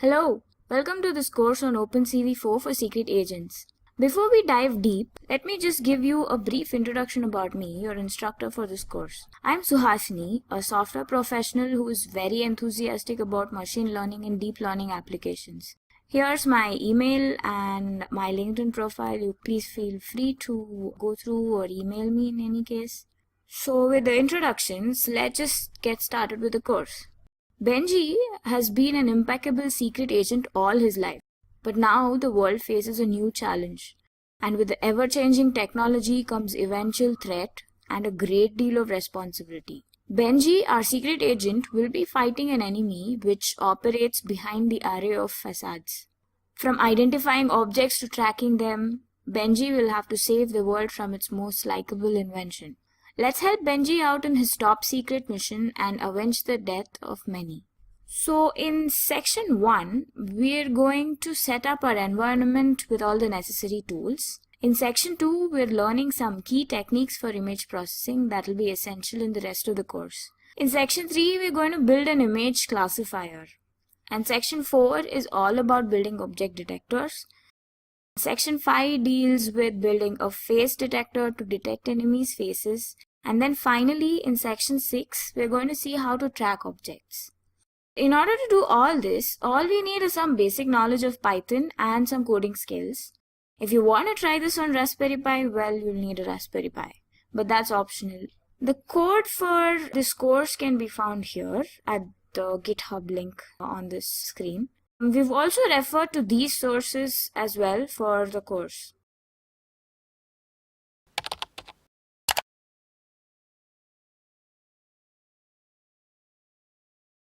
Hello, welcome to this course on OpenCV 4 for secret agents. Before we dive deep, let me just give you a brief introduction about me, your instructor for this course. I'm Suhasini, a software professional who is very enthusiastic about machine learning and deep learning applications. Here's my email and my LinkedIn profile. You please feel free to go through or email me in any case. So with the introductions, let's just get started with the course. Benji has been an impeccable secret agent all his life, but now the world faces a new challenge. And with the ever-changing technology comes eventual threat and a great deal of responsibility. Benji, our secret agent, will be fighting an enemy which operates behind the array of facades. From identifying objects to tracking them, Benji will have to save the world from its most likable invention. Let's help Benji out in his top secret mission and avenge the death of many. So in section 1, we're going to set up our environment with all the necessary tools. In section 2, we're learning some key techniques for image processing that will be essential in the rest of the course. In section 3, we're going to build an image classifier. And section 4 is all about building object detectors. Section 5 deals with building a face detector to detect enemies' faces. And then finally, in section 6, we're going to see how to track objects. In order to do all this, all we need is some basic knowledge of Python and some coding skills. If you want to try this on Raspberry Pi, well, you'll need a Raspberry Pi, but that's optional. The code for this course can be found here at the GitHub link on this screen. We've also referred to these sources as well for the course.